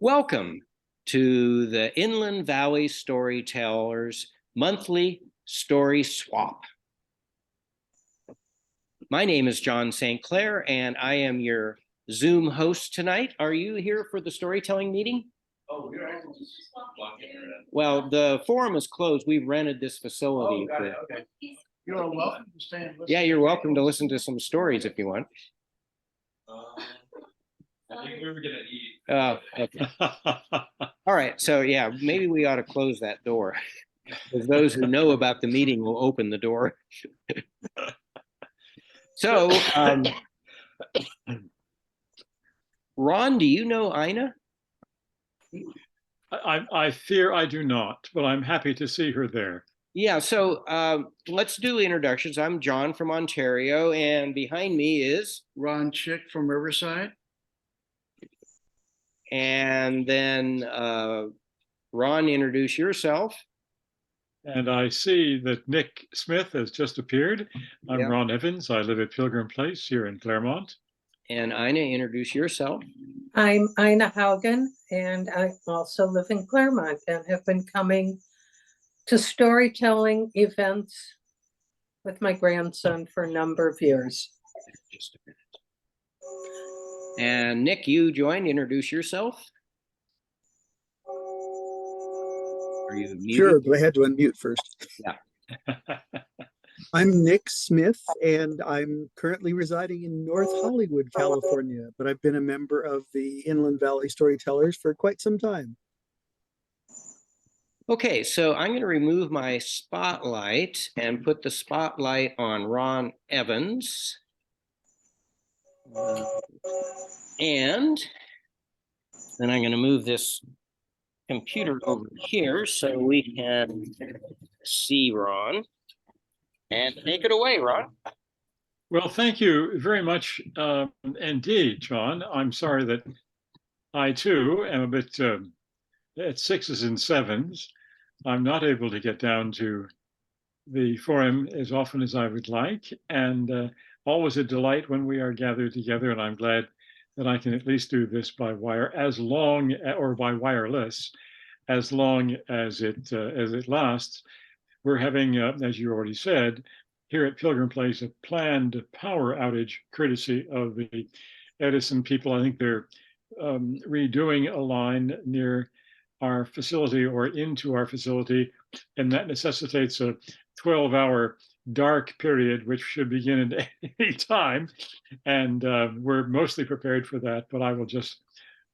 Welcome to the Inland Valley Storytellers Monthly Story Swap. My name is John St. Clair, and I am your Zoom host tonight. Are you here for the storytelling meeting? Oh, we're actually Well, the forum is closed. We've rented this facility. got it. Okay. You're welcome to stay and listen. Yeah, you're welcome to listen to some stories if you want. I think we were gonna eat. Okay. All right. So yeah, maybe we ought to close that door. Because those who know about the meeting will open the door. So, Ron, do you know Ina? I fear I do not, but I'm happy to see her there. Yeah, so let's do introductions. I'm John from Ontario, and behind me is Ron Chick from Riverside. And then Ron, introduce yourself. And I see that Nick Smith has just appeared. I'm Yeah. Ron Evans. I live at Pilgrim Place here in Claremont. And Ina, introduce yourself. I'm Ina Haugen, and I also live in Claremont and have been coming to storytelling events with my grandson for a number of years. Just a minute. And Nick, you joined. Introduce yourself. Are you muted? Sure, but I had to unmute first. Yeah. I'm Nick Smith, and I'm currently residing in North Hollywood, California, but I've been a member of the Inland Valley Storytellers for quite some time. Okay, so I'm going to remove my spotlight and put the spotlight on Ron Evans. And then I'm going to move this computer over here so we can see Ron. And take it away, Ron. Well, thank you very much indeed, John. I'm sorry that I too am a bit at sixes and sevens. I'm not able to get down to the forum as often as I would like, and always a delight when we are gathered together, and I'm glad that I can at least do this by wire or by wireless, as long as it lasts. We're having, as you already said, here at Pilgrim Place, a planned power outage courtesy of the Edison people. I think they're redoing a line near our facility or into our facility, and that necessitates a 12-hour dark period, which should begin at any time. And we're mostly prepared for that, but I will just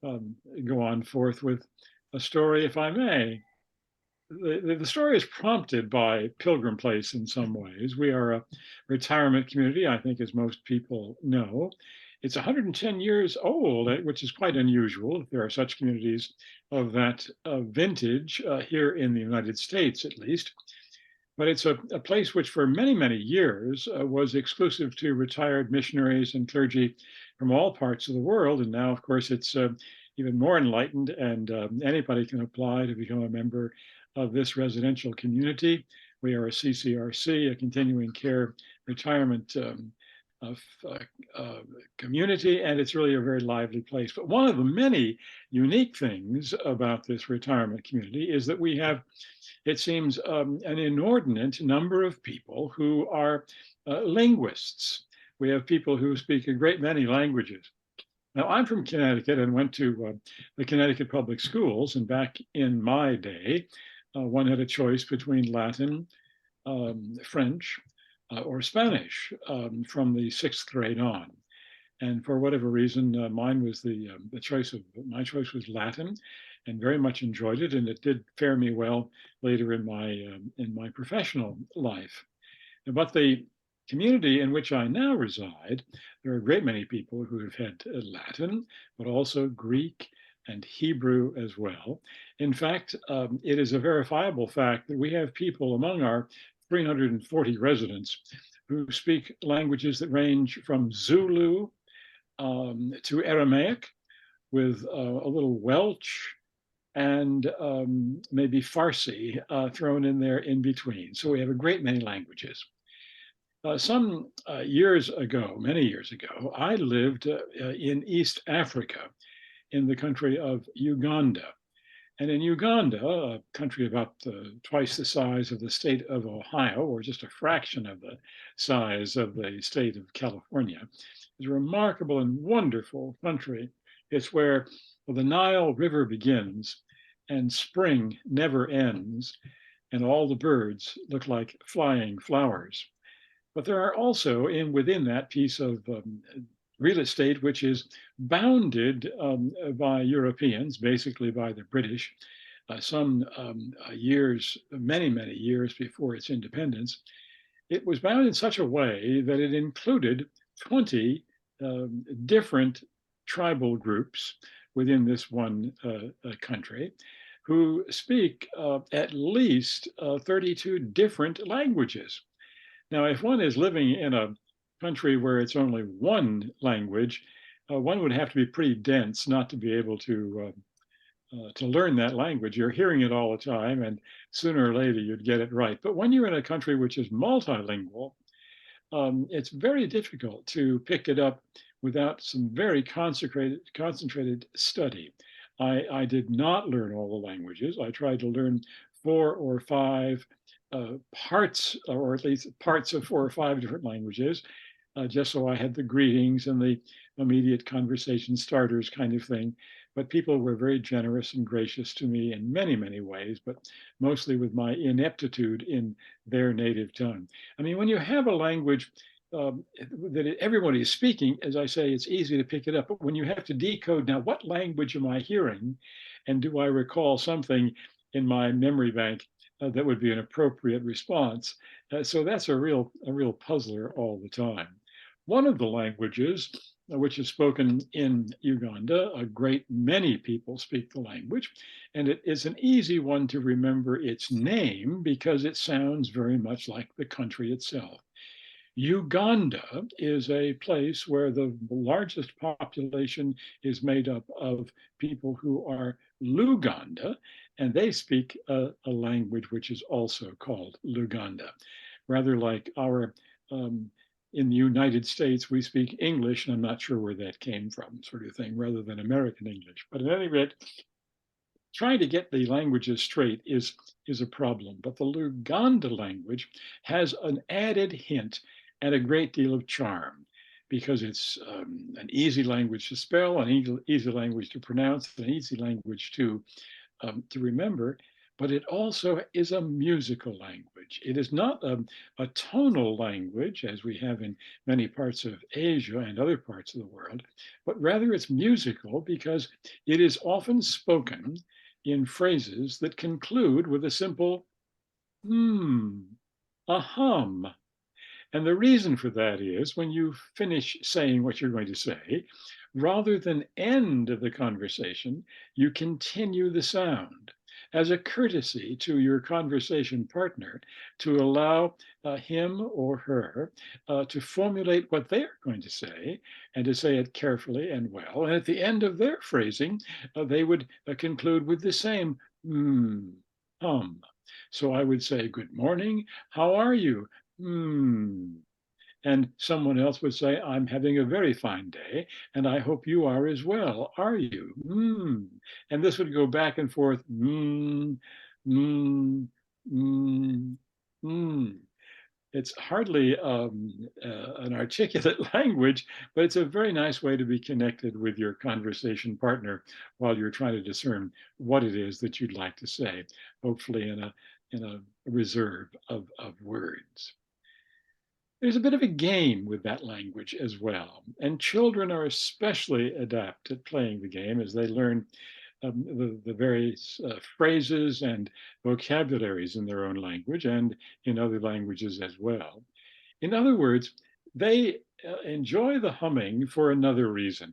go on forth with a story, if I may. The story is prompted by Pilgrim Place in some ways. We are a retirement community, I think, as most people know. It's 110 years old, which is quite unusual. There are such communities of that vintage here in the United States, at least. But it's a place which for many, many years was exclusive to retired missionaries and clergy from all parts of the world. And now, of course, it's even more enlightened, and anybody can apply to become a member of this residential community. We are a CCRC, a continuing care retirement community, and it's really a very lively place. But one of the many unique things about this retirement community is that we have, it seems, an inordinate number of people who are linguists. We have people who speak a great many languages. Now, I'm from Connecticut and went to the Connecticut public schools, and back in my day, one had a choice between Latin, French, or Spanish from the 6th grade on. And for whatever reason, my choice was Latin, and very much enjoyed it, and it did fare me well later in my professional life. But the community in which I now reside, there are a great many people who have had Latin, but also Greek and Hebrew as well. In fact, it is a verifiable fact that we have people among our 340 residents who speak languages that range from Zulu to Aramaic, with a little Welsh and maybe Farsi thrown in there in between. So we have a great many languages. Some years ago, many years ago, I lived in East Africa, in the country of Uganda. And in Uganda, a country about twice the size of the state of Ohio, or just a fraction of the size of the state of California, is a remarkable and wonderful country. It's where the Nile River begins and spring never ends, and all the birds look like flying flowers. But there are also within that piece of real estate, which is bounded by Europeans, basically by the British, some years, many years before its independence. It was bound in such a way that it included 20 different tribal groups within this one country who speak at least 32 different languages. Now, if one is living in a country where it's only one language, one would have to be pretty dense not to be able to learn that language. You're hearing it all the time, and sooner or later you'd get it right. But when you're in a country which is multilingual, it's very difficult to pick it up without some very concentrated study. I did not learn all the languages. I tried to learn 4 or 5 parts, or at least parts of 4 or 5 different languages, just so I had the greetings and the immediate conversation starters kind of thing. But people were very generous and gracious to me in many ways, but mostly with my ineptitude in their native tongue. I mean, when you have a language that everybody is speaking, as I say, it's easy to pick it up. But when you have to decode, now what language am I hearing? And do I recall something in my memory bank that would be an appropriate response? So that's a real puzzler all the time. One of the languages which is spoken in Uganda, a great many people speak the language, and it is an easy one to remember its name because it sounds very much like the country itself. Uganda is a place where the largest population is made up of people who are Luganda, and they speak a language which is also called Luganda. Rather like our, in the United States, we speak English, and I'm not sure where that came from, sort of thing, rather than American English. But at any rate, trying to get the languages straight is a problem. But the Luganda language has an added hint and a great deal of charm because it's an easy language to spell, an easy language to pronounce, an easy language to remember, but it also is a musical language. It is not a tonal language as we have in many parts of Asia and other parts of the world, but rather it's musical because it is often spoken in phrases that conclude with a simple a hum. And the reason for that is when you finish saying what you're going to say, rather than end the conversation, you continue the sound as a courtesy to your conversation partner to allow him or her to formulate what they're going to say and to say it carefully and well. And at the end of their phrasing, they would conclude with the same hum. So I would say, good morning, how are you? And someone else would say, I'm having a very fine day, and I hope you are as well. Are you? And this would go back and forth. It's hardly an articulate language, but it's a very nice way to be connected with your conversation partner while you're trying to discern what it is that you'd like to say, hopefully in a reserve of words. There's a bit of a game with that language as well. And children are especially adept at playing the game as they learn the various phrases and vocabularies in their own language and in other languages as well. In other words, they enjoy the humming for another reason.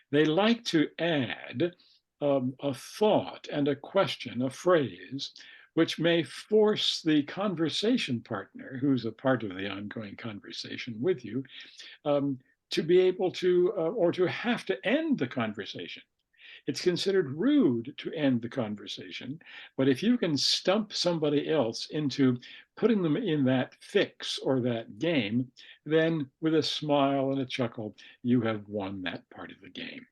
They like to add a thought and a question, a phrase, which may force the conversation partner, who's a part of the ongoing conversation with you, to be able to, or to have to end the conversation. It's considered rude to end the conversation, but if you can stump somebody else into putting them in that fix or that game, then with a smile and a chuckle, you have won that part of the game.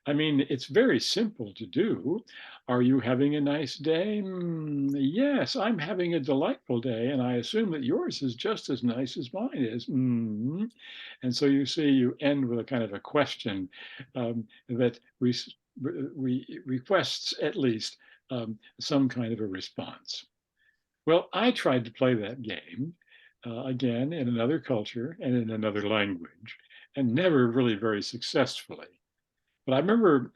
I mean, it's very simple to do. Are you having a nice day? Yes, I'm having a delightful day, and I assume that yours is just as nice as mine is. And so you see, you end with a kind of a question that requests at least some kind of a response. Well, I tried to play that game again in another culture and in another language, and never really very successfully. But I remember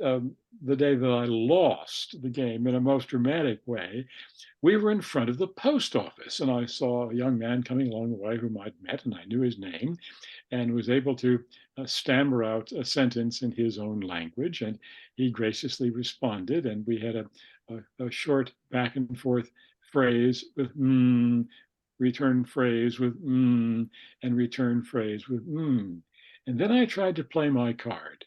the day that I lost the game in a most dramatic way. We were in front of the post office, and I saw a young man coming along the way whom I'd met, and I knew his name, and was able to stammer out a sentence in his own language. And he graciously responded, and we had a short back and forth phrase with return phrase with and return phrase with And then I tried to play my card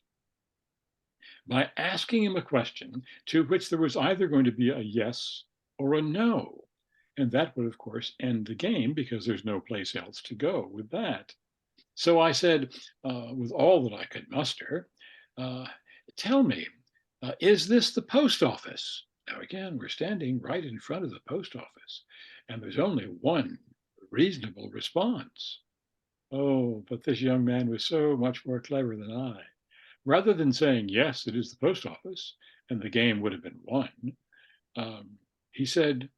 by asking him a question to which there was either going to be a yes or a no. And that would, of course, end the game because there's no place else to go with that. So I said, with all that I could muster, tell me, is this the post office? Now, again, we're standing right in front of the post office, and there's only one reasonable response. Oh, but this young man was so much more clever than I. Rather than saying, yes, it is the post office, and the game would have been won, he said,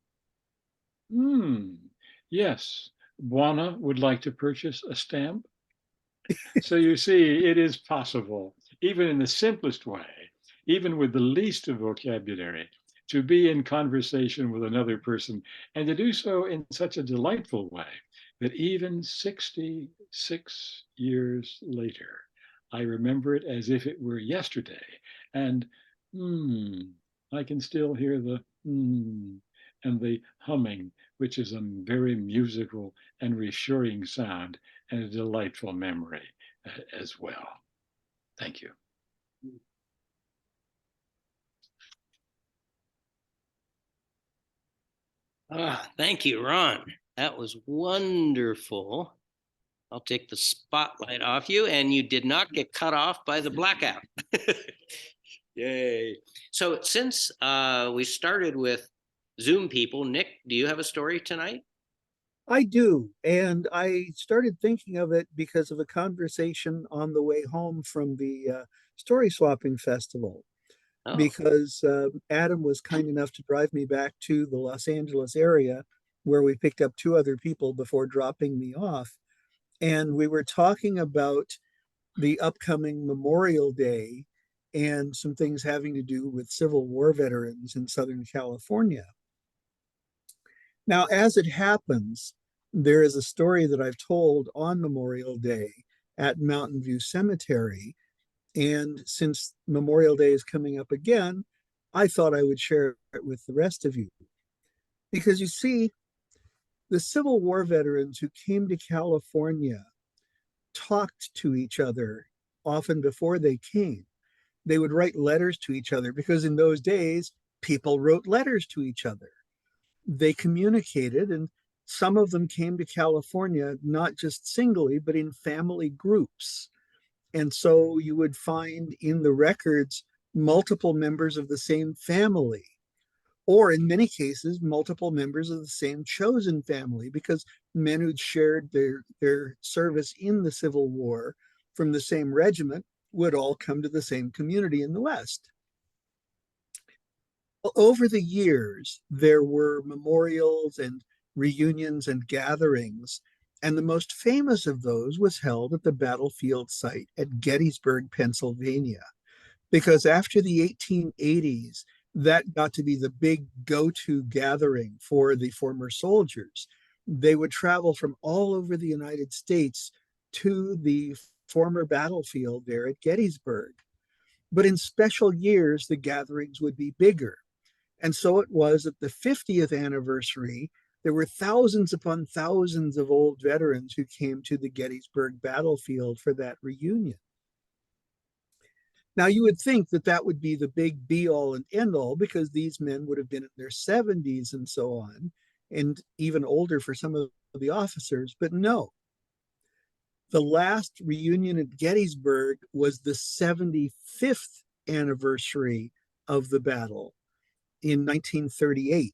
yes, Buana would like to purchase a stamp. So you see, it is possible, even in the simplest way, even with the least of vocabulary, to be in conversation with another person and to do so in such a delightful way that even 66 years later, I remember it as if it were yesterday. And I can still hear the and the humming, which is a very musical and reassuring sound and a delightful memory as well. Thank you. Thank you, Ron. That was wonderful. I'll take the spotlight off you, and you did not get cut off by the blackout. Yay. So since we started with Zoom people, Nick, do you have a story tonight? I do. And I started thinking of it because of a conversation on the way home from the story swapping festival. Oh, Because Adam was kind enough to drive me back to the Los Angeles area where we picked up two other people before dropping me off. And we were talking about the upcoming Memorial Day and some things having to do with Civil War veterans in Southern California. Now, as it happens, there is a story that I've told on Memorial Day at Mountain View Cemetery. And since Memorial Day is coming up again, I thought I would share it with the rest of you. Because you see, the Civil War veterans who came to California talked to each other often before they came. They would write letters to each other because in those days, people wrote letters to each other. They communicated, and some of them came to California not just singly, but in family groups. And so you would find in the records multiple members of the same family, or in many cases, multiple members of the same chosen family, because men who'd shared their service in the Civil War from the same regiment would all come to the same community in the West. Over the years, there were memorials and reunions and gatherings, and the most famous of those was held at the battlefield site at Gettysburg, Pennsylvania, because after the 1880s, that got to be the big go-to gathering for the former soldiers. They would travel from all over the United States to the former battlefield there at Gettysburg. But in special years, the gatherings would be bigger. And so it was at the 50th anniversary, there were thousands upon thousands of old veterans who came to the Gettysburg battlefield for that reunion. Now, you would think that that would be the big be all and end all because these men would have been in their 70s and so on, and even older for some of the officers, but no. The last reunion at Gettysburg was the 75th anniversary of the battle in 1938.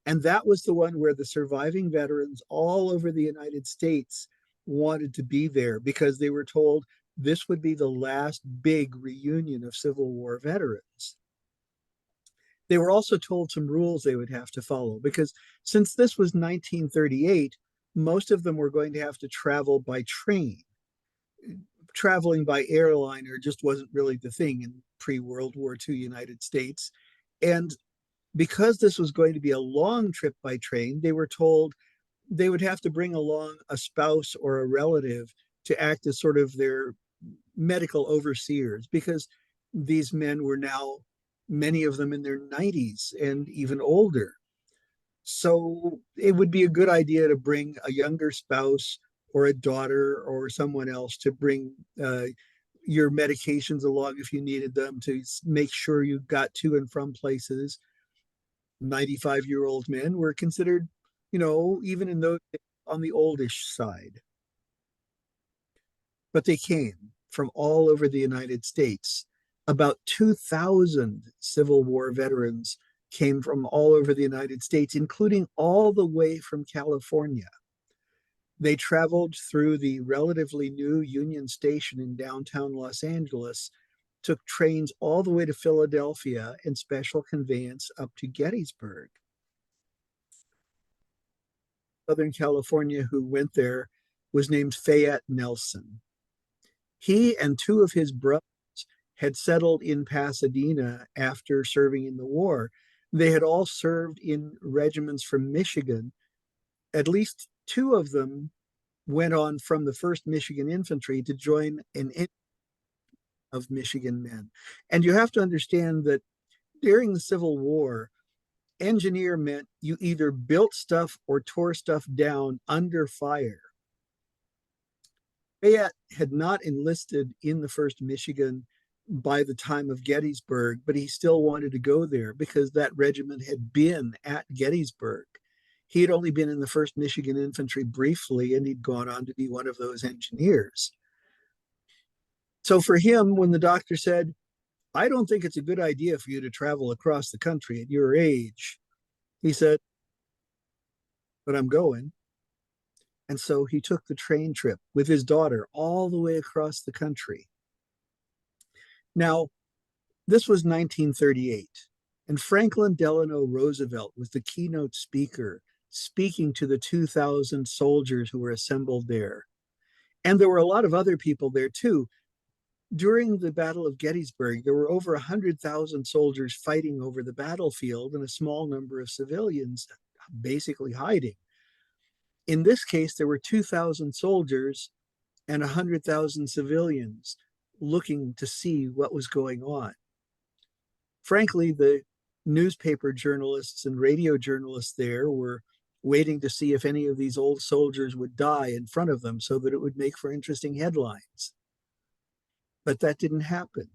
And that was the one where the surviving veterans all over the United States wanted to be there because they were told this would be the last big reunion of Civil War veterans. They were also told some rules they would have to follow because since this was 1938, most of them were going to have to travel by train. Traveling by airliner just wasn't really the thing in pre-World War II United States. And because this was going to be a long trip by train, they were told they would have to bring along a spouse or a relative to act as sort of their medical overseers because these men were now, many of them in their 90s and even older. So it would be a good idea to bring a younger spouse or a daughter or someone else to bring your medications along if you needed them to make sure you got to and from places. 95-year-old men were considered, even in those on the oldish side. But they came from all over the United States. About 2,000 Civil War veterans came from all over the United States, including all the way from California. They traveled through the relatively new Union Station in downtown Los Angeles, took trains all the way to Philadelphia and special conveyance up to Gettysburg. Southern California who went there was named Fayette Nelson. He and two of his brothers had settled in Pasadena after serving in the war. They had all served in regiments from Michigan. At least two of them went on from the 1st Michigan Infantry to join an of Michigan men. And you have to understand that during the Civil War, engineer meant you either built stuff or tore stuff down under fire. Fayette had not enlisted in the 1st Michigan by the time of Gettysburg, but he still wanted to go there because that regiment had been at Gettysburg. He had only been in the 1st Michigan Infantry briefly, and he'd gone on to be one of those engineers. So for him, when the doctor said, I don't think it's a good idea for you to travel across the country at your age, he said, but I'm going. And so he took the train trip with his daughter all the way across the country. Now, this was 1938, and Franklin Delano Roosevelt was the keynote speaker, speaking to the 2,000 soldiers who were assembled there. And there were a lot of other people there too. During the Battle of Gettysburg, there were over 100,000 soldiers fighting over the battlefield and a small number of civilians basically hiding. In this case, there were 2,000 soldiers and 100,000 civilians looking to see what was going on. Frankly, the newspaper journalists and radio journalists there were waiting to see if any of these old soldiers would die in front of them so that it would make for interesting headlines. But that didn't happen.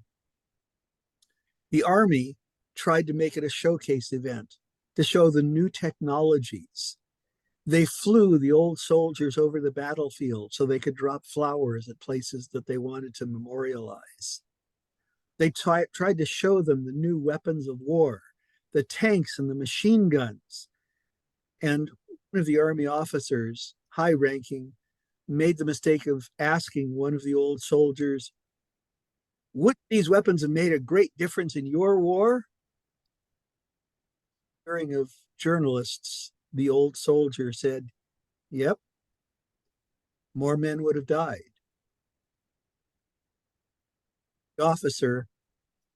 The Army tried to make it a showcase event to show the new technologies. They flew the old soldiers over the battlefield so they could drop flowers at places that they wanted to memorialize. They tried to show them the new weapons of war, the tanks and the machine guns. And one of the Army officers, high ranking, made the mistake of asking one of the old soldiers, would these weapons have made a great difference in your war? Hearing of journalists, the old soldier said, yep, more men would have died. The officer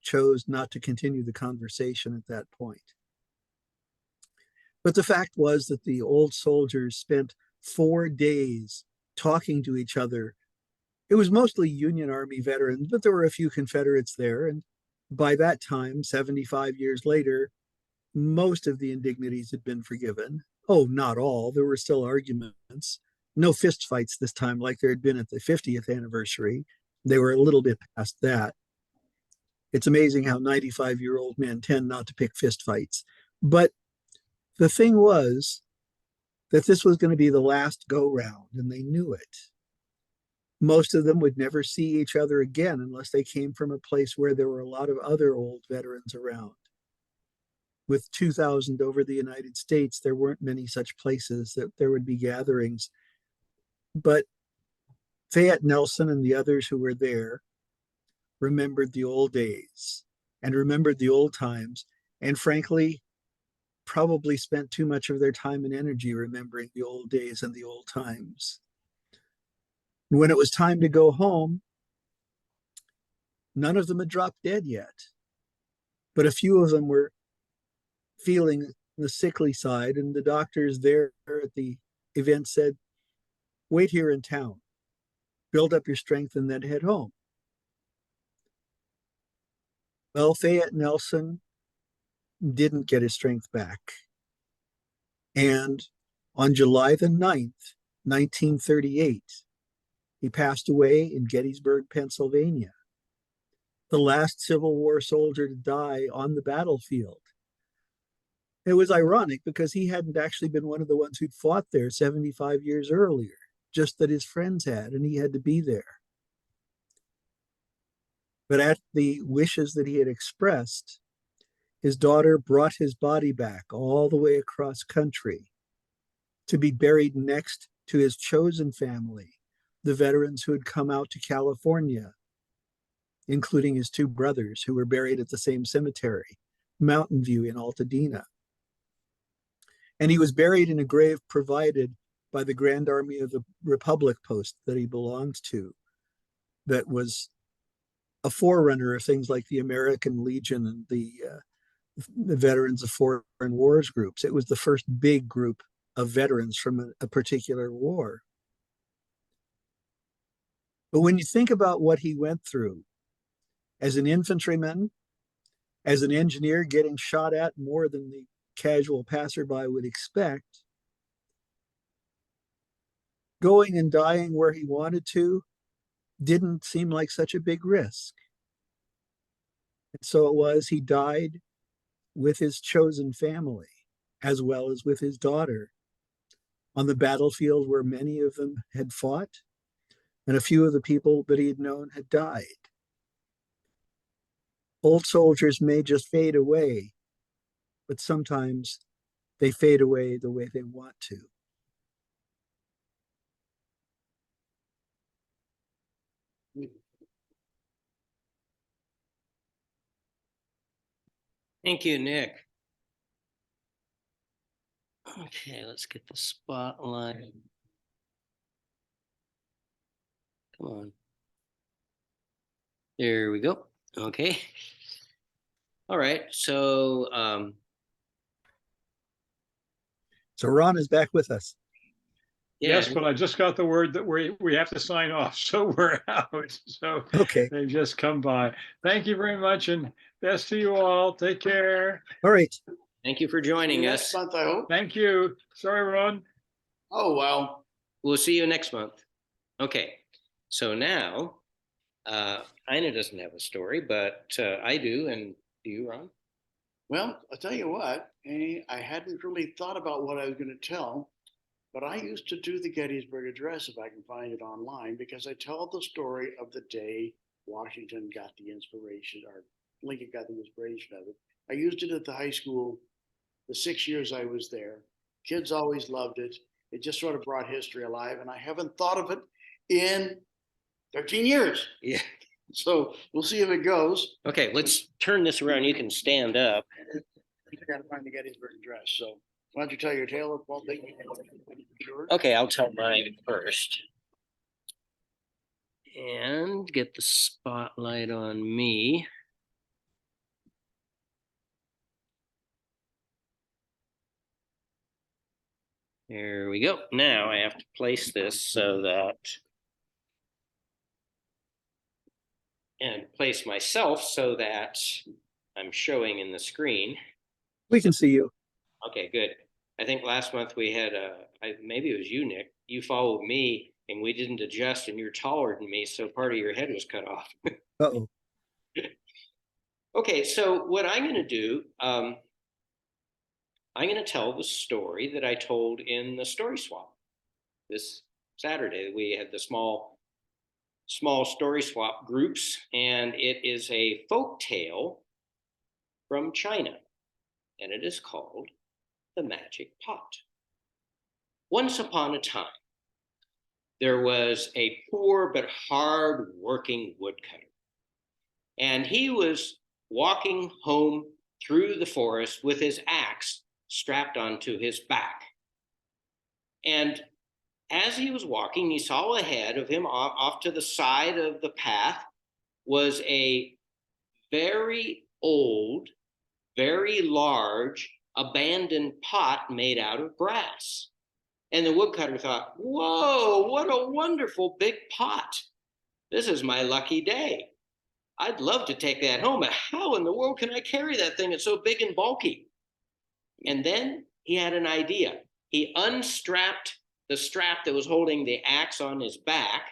chose not to continue the conversation at that point. But the fact was that the old soldiers spent 4 days talking to each other. It was mostly Union Army veterans, but there were a few Confederates there. And by that time, 75 years later, most of the indignities had been forgiven. Oh, not all. There were still arguments. No fist fights this time like there had been at the 50th anniversary. They were a little bit past that. It's amazing how 95-year-old men tend not to pick fist fights. But the thing was that this was going to be the last go round, and they knew it. Most of them would never see each other again unless they came from a place where there were a lot of other old veterans around. With 2,000 over the United States, there weren't many such places that there would be gatherings. But Fayette Nelson and the others who were there remembered the old days and remembered the old times, and frankly, probably spent too much of their time and energy remembering the old days and the old times. When it was time to go home, none of them had dropped dead yet, but a few of them were feeling the sickly side, and the doctors there at the event said, wait here in town, build up your strength, and then head home. Well, Fayette Nelson didn't get his strength back. And on July the 9th, 1938, he passed away in Gettysburg, Pennsylvania, the last Civil War soldier to die on the battlefield. It was ironic because he hadn't actually been one of the ones who'd fought there 75 years earlier, just that his friends had, and he had to be there. But at the wishes that he had expressed, his daughter brought his body back all the way across country to be buried next to his chosen family, the veterans who had come out to California, including his two brothers who were buried at the same cemetery, Mountain View in Altadena. And he was buried in a grave provided by the Grand Army of the Republic post that he belonged to, that was a forerunner of things like the American Legion and the Veterans of Foreign Wars groups. It was the first big group of veterans from a particular war. But when you think about what he went through as an infantryman, as an engineer getting shot at more than the casual passerby would expect, going and dying where he wanted to didn't seem like such a big risk. And so it was, he died with his chosen family, as well as with his daughter, on the battlefield where many of them had fought, and a few of the people that he had known had died. Old soldiers may just fade away, but sometimes they fade away the way they want to. Thank you, Nick. Okay, let's get the spotlight. Come on. There we go. Okay. All right. So So Ron is back with us. yeah, Yes, but I just got the word that we have to sign off, so we're out. So Okay. they just come by. Thank you very much, and best to you all. Take care. All right. thank you for joining Next us. month, I hope. Thank you. Sorry, Ron. Oh, well. We'll see you next month. Okay. So now, Ina doesn't have a story, but I do. And do you, Ron? Well, I'll tell you what, I hadn't really thought about what I was going to tell, but I used to do the Gettysburg Address, if I can find it online, because I tell the story of the day Washington got the inspiration, or Lincoln got the inspiration of it. I used it at the high school the 6 years I was there. Kids always loved it. It just sort of brought history alive, and I haven't thought of it in 13 years. Yeah. So we'll see if it goes. Okay, let's turn this around. You can stand up. I got to find the Gettysburg Address. So why don't you tell your tale? Well, sure. Okay, I'll tell mine first. And get the spotlight on me. There we go. Now I have to place this so that, and place myself so that I'm showing in the screen. We can see you. Okay, good. I think last month we had maybe it was you, Nick. You followed me and we didn't adjust, and you're taller than me, so part of your head was cut off. Uh-oh. Okay, so what I'm going to do, I'm going to tell the story that I told in the Story Swap this Saturday. We had the small small story swap groups, and it is a folk tale from China, and it is called The Magic Pot. Once upon a time, there was a poor but hard-working woodcutter, and he was walking home through the forest with his axe strapped onto his back. And as he was walking, he saw ahead of him, off to the side of the path, was a very old, very large, abandoned pot made out of brass. And the woodcutter thought, whoa, what a wonderful big pot. This is my lucky day. I'd love to take that home, but how in the world can I carry that thing? It's so big and bulky. And then he had an idea. He unstrapped the strap that was holding the axe on his back.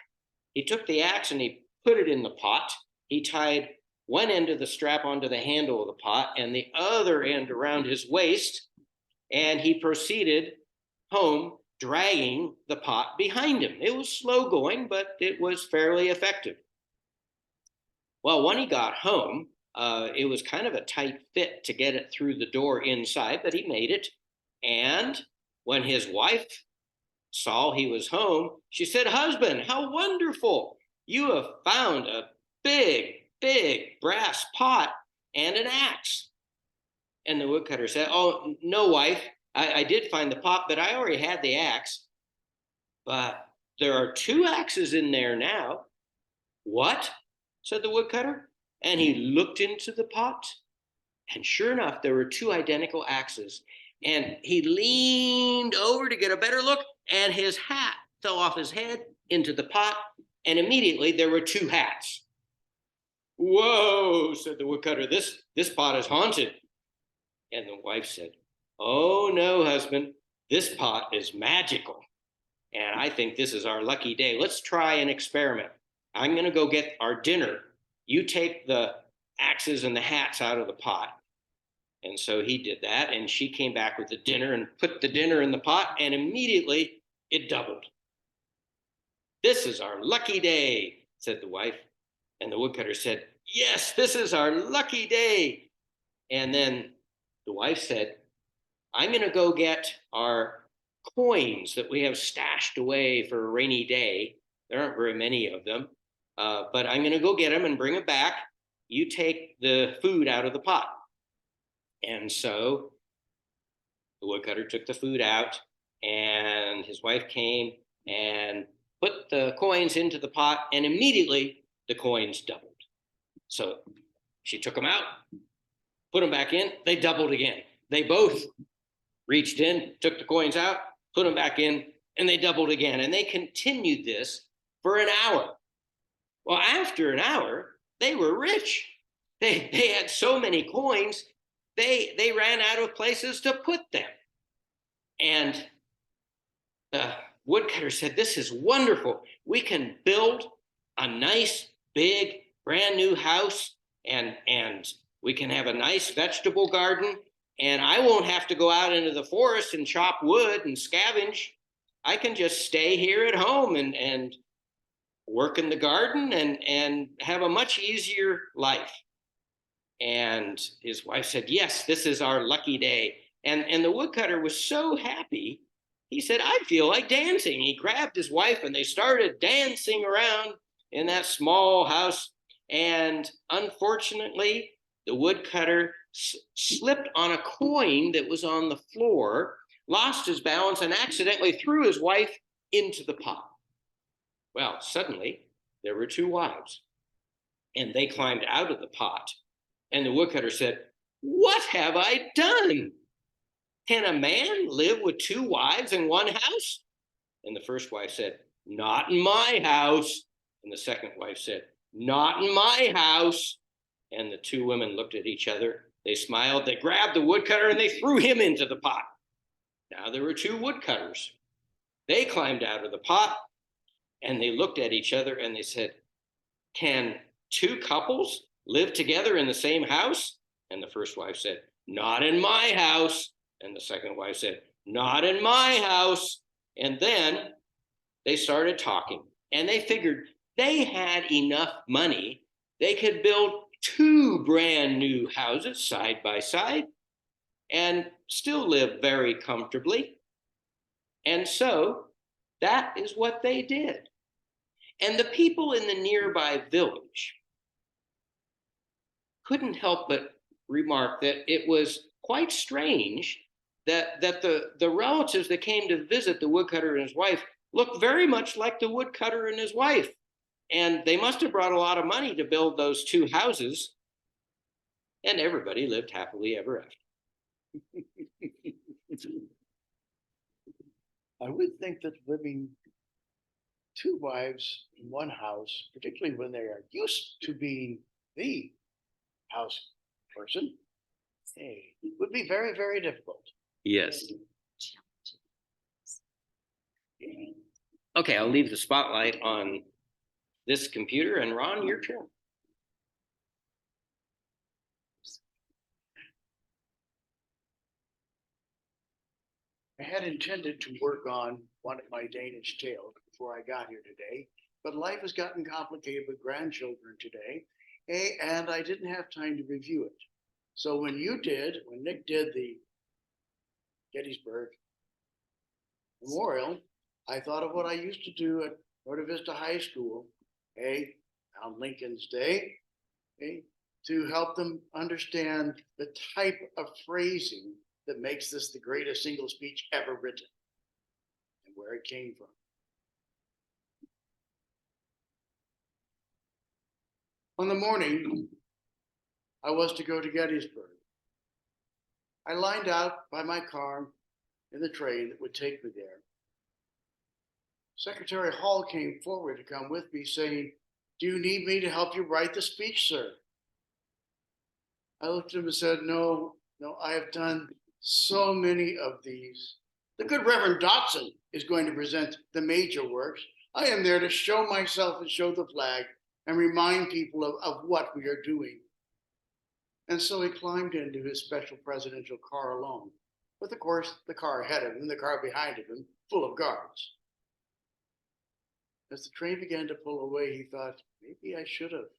He took the axe and he put it in the pot. He tied one end of the strap onto the handle of the pot and the other end around his waist. And he proceeded home, dragging the pot behind him. It was slow going, but it was fairly effective. Well, when he got home, it was kind of a tight fit to get it through the door inside, but he made it. And when his wife saw he was home, she said, "Husband, how wonderful. You have found a big, big brass pot and an axe." And the woodcutter said, "Oh, no, wife. I did find the pot, but I already had the axe. But there are two axes in there now." "What?" said the woodcutter. And he looked into the pot, and sure enough, there were two identical axes. And he leaned over to get a better look, and his hat fell off his head into the pot, and immediately there were two hats. "Whoa," said the woodcutter, this pot is haunted. And the wife said, "Oh no, husband, this pot is magical. And I think this is our lucky day. Let's try an experiment. I'm going to go get our dinner. You take the axes and the hats out of the pot." And so he did that, and she came back with the dinner and put the dinner in the pot, and immediately it doubled. "This is our lucky day," said the wife. And the woodcutter said, "Yes, this is our lucky day." And then the wife said, "I'm going to go get our coins that we have stashed away for a rainy day. There aren't very many of them, but I'm going to go get them and bring them back. You take the food out of the pot." And so the woodcutter took the food out, and his wife came and put the coins into the pot, and immediately the coins doubled. So she took them out, put them back in, they doubled again. They both reached in, took the coins out, put them back in, and they doubled again. And they continued this for an hour. Well, after an hour, they were rich. They had so many coins, they ran out of places to put them. And the woodcutter said, "This is wonderful. We can build a nice, big, brand new house, and we can have a nice vegetable garden, and I won't have to go out into the forest and chop wood and scavenge. I can just stay here at home and work in the garden and have a much easier life." And his wife said, "Yes, this is our lucky day." And the woodcutter was so happy, he said, "I feel like dancing." He grabbed his wife and they started dancing around in that small house. And unfortunately, the woodcutter slipped on a coin that was on the floor, lost his balance, and accidentally threw his wife into the pot. Well, suddenly there were two wives, and they climbed out of the pot. And the woodcutter said, "What have I done? Can a man live with two wives in one house?" And the first wife said, "Not in my house." And the second wife said, "Not in my house." And the two women looked at each other. They smiled, they grabbed the woodcutter, and they threw him into the pot. Now there were two woodcutters. They climbed out of the pot, and they looked at each other, and they said, "Can two couples live together in the same house?" And the first wife said, "Not in my house." And the second wife said, "Not in my house." And then they started talking, and they figured they had enough money. They could build 2 brand new houses side by side and still live very comfortably. And so that is what they did. And the people in the nearby village couldn't help but remark that it was quite strange that the relatives that came to visit the woodcutter and his wife looked very much like the woodcutter and his wife. And they must have brought a lot of money to build those 2 houses. And everybody lived happily ever after. I would think that living 2 wives in one house, particularly when they are used to being the house person, would be very, very difficult. Yes. Okay, I'll leave the spotlight on this computer, and Ron, your turn. I had intended to work on one of my Danish tales before I got here today, but life has gotten complicated with grandchildren today, and I didn't have time to review it. So when Nick did the Gettysburg Memorial, I thought of what I used to do at Norte Vista High School, on Lincoln's Day, to help them understand the type of phrasing that makes this the greatest single speech ever written and where it came from. On the morning I was to go to Gettysburg, I lined out by my car in the train that would take me there. Secretary Hall came forward to come with me saying, "Do you need me to help you write the speech, sir?" I looked at him and said, no, I have done so many of these. The good Reverend Dotson is going to present the major works. I am there to show myself and show the flag and remind people of what we are doing. And so he climbed into his special presidential car alone, with, of course, the car ahead of him and the car behind him full of guards. As the train began to pull away, he thought, maybe I should have.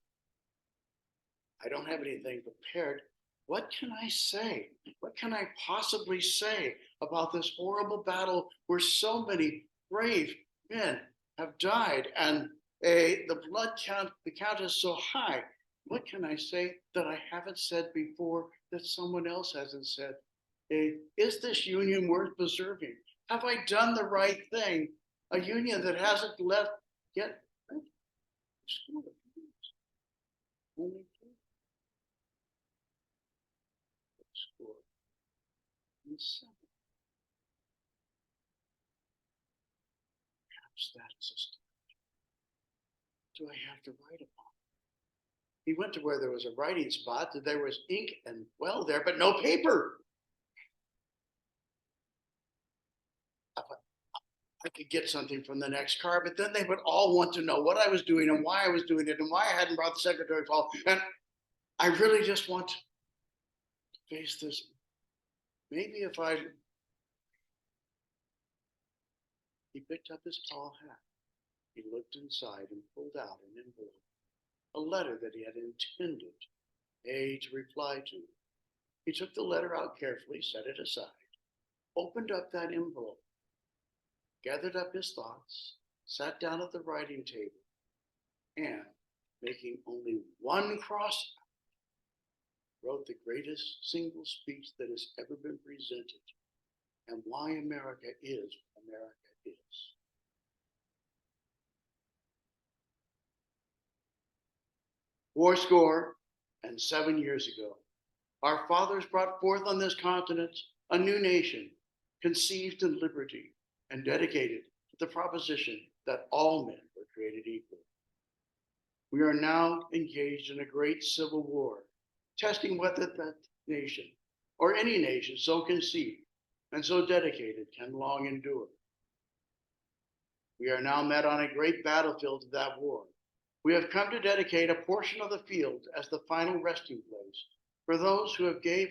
I don't have anything prepared. What can I say? What can I possibly say about this horrible battle where so many brave men have died and the count is so high? What can I say that I haven't said before that someone else hasn't said? Is this union worth preserving? Have I done the right thing? A union that hasn't left yet. Only score. Perhaps that is a start. Do I have to write upon? He went to where there was a writing spot, that there was ink and well there, but no paper. I could get something from the next car, but then they would all want to know what I was doing and why I was doing it and why I hadn't brought the secretary call. And I really just want to face this. Maybe if I. He picked up his tall hat. He looked inside and pulled out an envelope, a letter that he had intended to reply to. He took the letter out carefully, set it aside, opened up that envelope, gathered up his thoughts, sat down at the writing table, and, making only one cross, wrote the greatest single speech that has ever been presented, and why America is what America is. Fourscore and 7 years ago, our fathers brought forth on this continent a new nation, conceived in liberty and dedicated to the proposition that all men were created equal. We are now engaged in a great civil war, testing whether that nation, or any nation so conceived and so dedicated, can long endure. We are now met on a great battlefield of that war. We have come to dedicate a portion of the field as the final resting place for those who have gave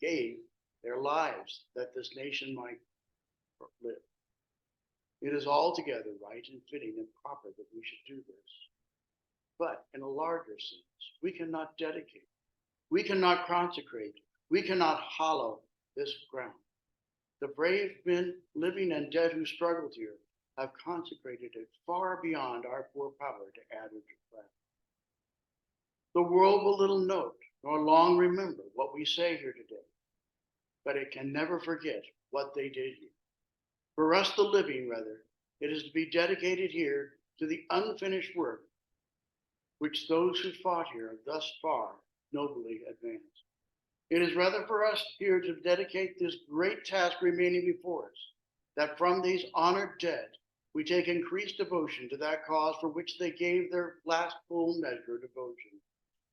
their lives that this nation might live. It is altogether right and fitting and proper that we should do this. But in a larger sense, we cannot dedicate, we cannot consecrate, we cannot hallow this ground. The brave men, living and dead, who struggled here have consecrated it far beyond our poor power to add or subtract. The world will little note nor long remember what we say here today, but it can never forget what they did here. For us, the living, rather, it is to be dedicated here to the unfinished work which those who fought here thus far nobly advanced. It is rather for us here to dedicate this great task remaining before us, that from these honored dead we take increased devotion to that cause for which they gave their last full measure of devotion,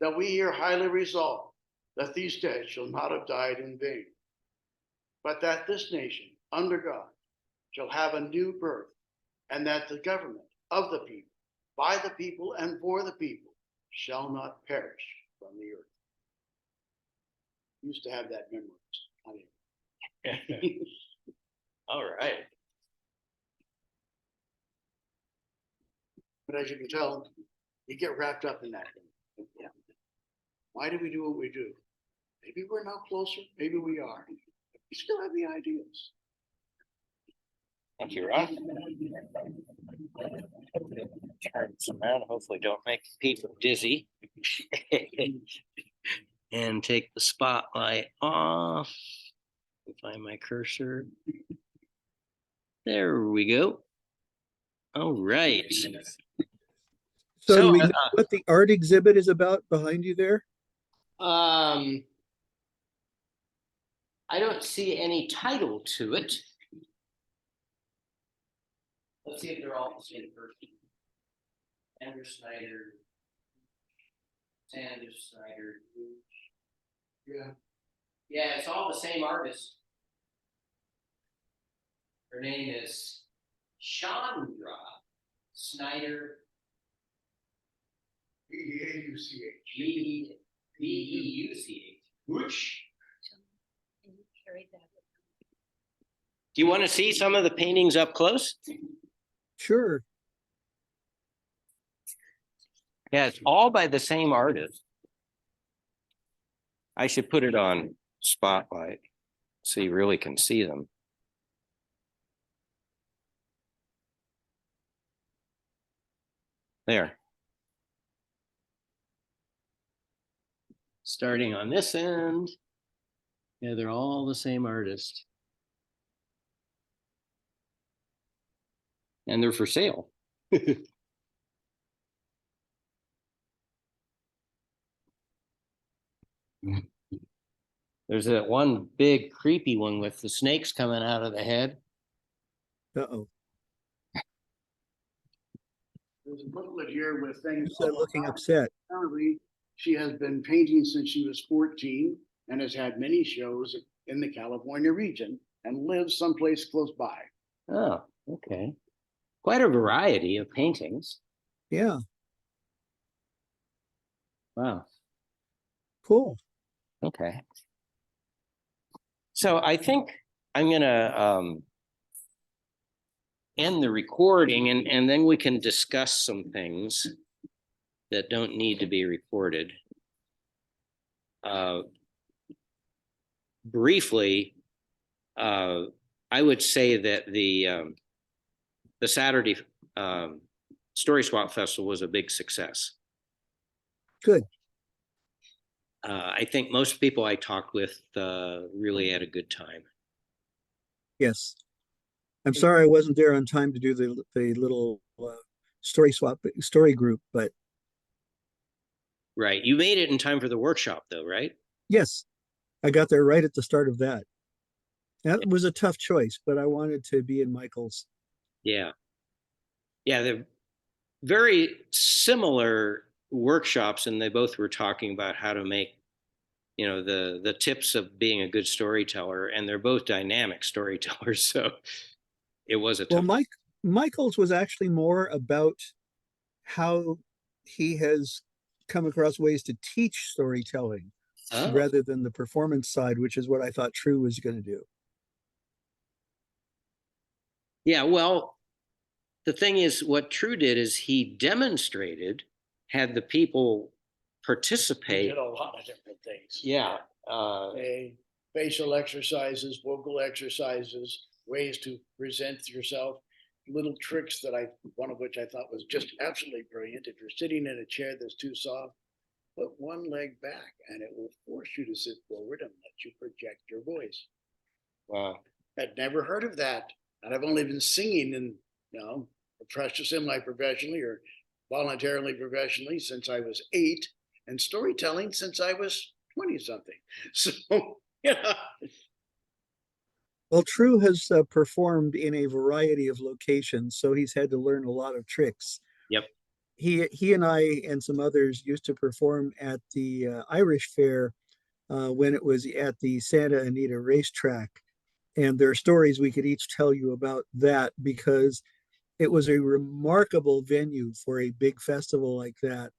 that we here highly resolve that these dead shall not have died in vain, but that this nation, under God, shall have a new birth, and that the government of the people, by the people, and for the people, shall not perish from the earth. Used to have that memorized. All right. But as you can tell, you get wrapped up in that. Yeah. Why do we do what we do? Maybe we're now closer, maybe we are. We still have the ideas. Thank you, Ron. Turn this around. Hopefully don't make people dizzy. And take the spotlight off. Find my cursor. There we go. All right. So do So, we know what the art exhibit is about behind you there? I don't see any title to it. Let's see if they're all the same person. Andrew Snyder, Sanders Snyder. Yeah. Yeah, it's all the same artist. Her name is Chandra Snyder. B-E-A-U-C-H. B-E-U-C-H. Whoosh. And you carried that. Do you want to see some of the paintings up close? Sure. Yeah, it's all by the same artist. I should put it on spotlight so you really can see them. There. Starting on this end. Yeah, they're all the same artist. And they're for sale. There's that one big creepy one with the snakes coming out of the head. Uh-oh. There's a booklet here with things. Who's that looking upset? Apparently, she has been painting since she was 14 and has had many shows in the California region and lives someplace close by. Oh, okay. Quite a variety of paintings. Yeah, Wow. cool. Okay. So I think I'm gonna end the recording and then we can discuss some things that don't need to be recorded. Briefly, I would say that the Saturday Story Swap Festival was a big success. Good. I think most people I talked with really had a good time. Yes. I'm sorry I wasn't there on time to do the little story group, but Right. You made it in time for the workshop though, right? yes, I got there right at the start of that. That was a tough choice, but I wanted to be in Michael's. Yeah. Yeah, they're very similar workshops and they both were talking about how to make, you know, the tips of being a good storyteller, and they're both dynamic storytellers. So it was a Well, tough. Michael's was actually more about how he has come across ways to teach storytelling Oh, rather than the performance side, which is what I thought True was going to do. yeah, well, the thing is, what True did is he demonstrated, had the people He participate. did a lot of different things. Yeah. Facial exercises, vocal exercises, ways to present yourself, little tricks that one of which I thought was just absolutely brilliant. If you're sitting in a chair that's too soft, put one leg back and it will force you to sit forward and let you project your voice. Wow. I'd never heard of that. And I've only been singing and, semi-professionally or voluntarily professionally since I was 8, and storytelling since I was 20 something. So, yeah. Well, True has performed in a variety of locations, so he's had to learn a lot of tricks. Yep. He and I and some others used to perform at the Irish Fair when it was at the Santa Anita racetrack. And there are stories we could each tell you about that because it was a remarkable venue for a big festival like that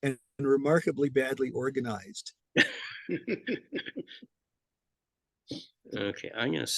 and remarkably badly organized. Okay, I'm gonna